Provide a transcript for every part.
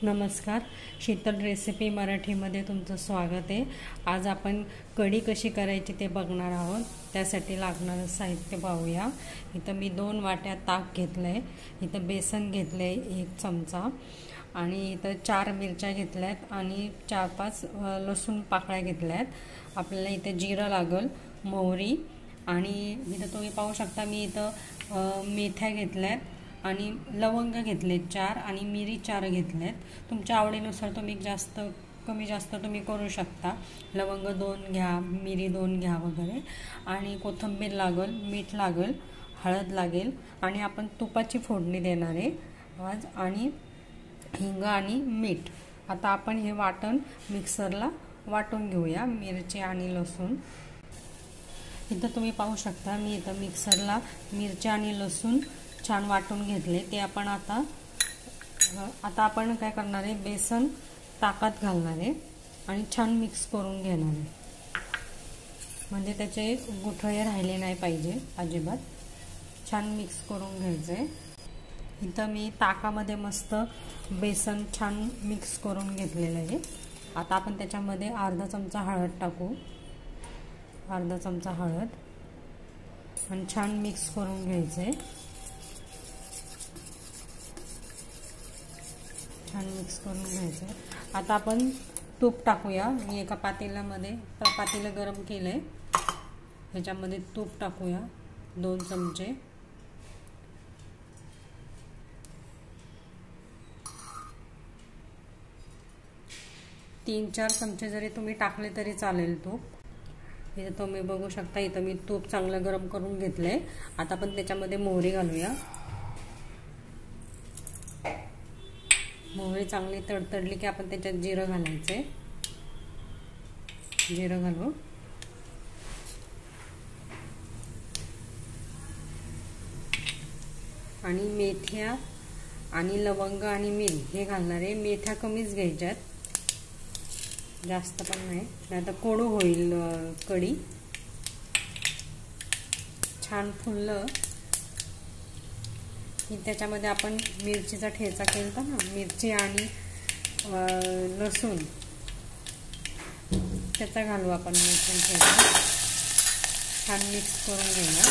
नमस्कार, शीतल रेसिपी मराठीमध्ये तुमचं स्वागत आहे। आज आपण कढी कशी करायची ते बघणार आहोत। त्यासाठी लागणारं साहित्य पाहूया। इथं मी 2 वाट्या ताक घेतलंय, इथं बेसन घेतलंय 1 चमचा आणि इथं 4 मिरच्या घेतल्यात आणि 4-5 लसूण पाकळ्या घेतल्यात। आपल्याला इथे जिरं लागल, मोहरी आणि इथं तुम्ही पाहू शकता मी इथं मेथ्या घेतल्यात आणि लवंग घेतले 4 आणि मिरी 4 घेतलेत। तुमच्या आवडीनुसार तुम्ही जास्त कमी जास्त तुम्ही करू शकता। लवंग 2 घ्या, मिरी 2 घ्या वगैरे। आणि कोथिंबीर लागल, मीठ लागल, हळद लागेल आणि आपण तुपाची फोडणी देणार आहे आज, आणि हिंग आणि मीठ। आता आपण हे वाटण मिक्सरला वाटून घेऊया, मिरची आणि लसूण। इथं तुम्ही पाहू शकता मी इथं मिक्सरला मिरची आणि लसूण छान वाटून घेतले। ते आपण आता आपण काय करणार आहे, बेसन ताकात घालणार आहे आणि छान मिक्स करून घेणार आहे, म्हणजे त्याचे गुठळे राहिले नाही पाहिजे अजिबात। छान मिक्स करून घ्यायचे। इथं मी ताकामध्ये मस्त बेसन छान मिक्स करून घेतलेलं आहे। आता आपण त्याच्यामध्ये अर्धा चमचा हळद टाकू, अर्धा चमचा हळद, आणि छान मिक्स करून घ्यायचे। छान मिक्स करून घ्यायचं। आता आपण तूप टाकूया। मी एका पातेलं गरम केलंय, ह्याच्यामध्ये तूप टाकूया 2 चमचे। तीन 4 चमचे जरी तुम्ही टाकले तरी चालेल तूप। इथं तुम्ही बघू शकता, इथं मी तूप चांगलं गरम करून घेतलंय। आता आपण त्याच्यामध्ये मोहरी घालूया। मोहरी चांगली तडतडली की आपण त्याच्यात जिरं घालायचे। जिरं घालू, आणि मेथ्या आणि लवंग आणि मिरी हे घालणार आहे। मेथ्या कमीच घ्यायच्यात, जास्त पण नाही, नाहीतर कडू होईल कढी। छान फुललं की त्याच्यामध्ये आपण मिरचीचा ठेचा केलता ना, मिरची आणि लसूण त्याचा घालू आपण मिरची ठेचा। छान मिक्स करून घेऊया।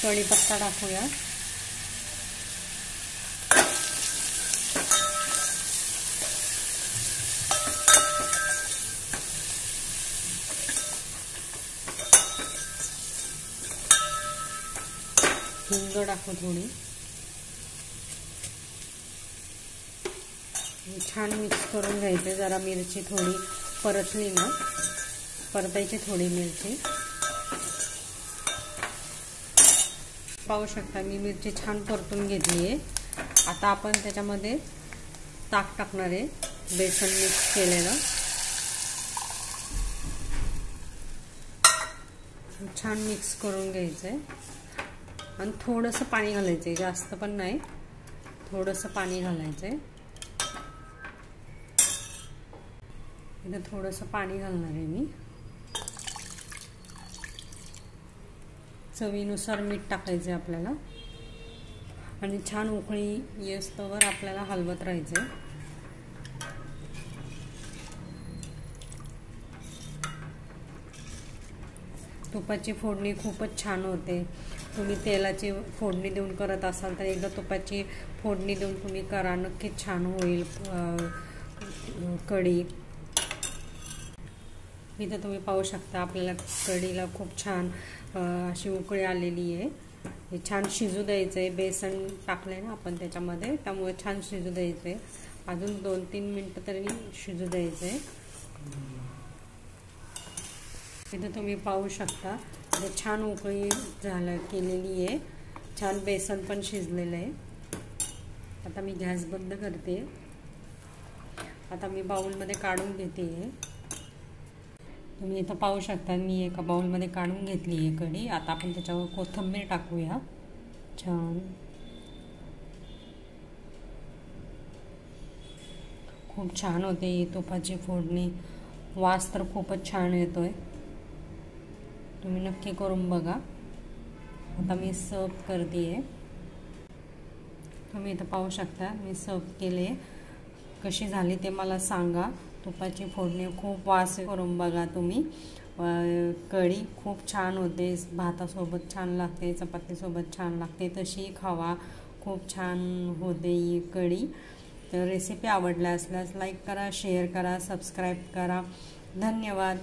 कढीपत्ता टाकूया, हिंग टाकू थोडी, छान मिक्स करून घ्यायचे। जरा मिरची थोडी परतली ना, परतायची थोडी मिरची। पाहू शकता मी मिरची छान परतून घेतली आहे। आता आपण त्याच्यामध्ये ताक टाकणार आहे, बेसन मिक्स केलेलं। छान मिक्स करून घ्यायचंय आणि थोडंसं पाणी घालायचंय, जास्त पण नाही, थोडंसं पाणी घालायचंय। इथं थोडंसं पाणी घालणार आहे मी। चवीनुसार मीठ टाकायचं आपल्याला, आणि छान उकळी येस्तोवर आपल्याला हलवत राहायचं। तुपाची फोडणी खूपच छान होते। तुम्ही तेलाची फोडणी देऊन करत असाल तर एकदा तुपाची फोडणी देऊन तुम्ही करा, नक्कीच छान होईल कढी। इथं तुम्ही पाहू शकता आपल्याला कढीला खूप छान अशी उकळी आलेली आहे। हे छान शिजू द्यायचंय, बेसन टाकलंय ना आपण त्याच्यामध्ये, त्यामुळे छान शिजू द्यायचंय। अजून 2-3 मिनिटं तरी शिजू द्यायचंय। इथं तुम्ही पाहू शकता छान उकळी केलेली आहे, छान बेसन पण शिजलेलं आहे। आता मी गॅस बंद करते। आता मी बाउलमध्ये काढून घेते। तुम्ही इथं पाहू शकता मी एका बाउलमध्ये काढून घेतली आहे कढी। आता आपण त्याच्यावर कोथिंबीर टाकूया छान। खूप छान होते ही तुपाची फोडणी, वास तर खूपच छान येतोय। तुम्ही नक्की करून बघा। आता मी सर्व करते आहे। तुम्ही इथं पाहू शकता मी सर्व केले। कशी झाली ते मला सांगा। तुपाची फोडणी खूप वास करून बघा तुम्ही। कढी खूप छान होते, भातासोबत छान लागते, चपातीसोबत छान लागते, तशी खावा, खूप छान होते ही कढी। तर रेसिपी आवडल्या असल्यास लाईक करा, शेअर करा, सबस्क्राईब करा। धन्यवाद।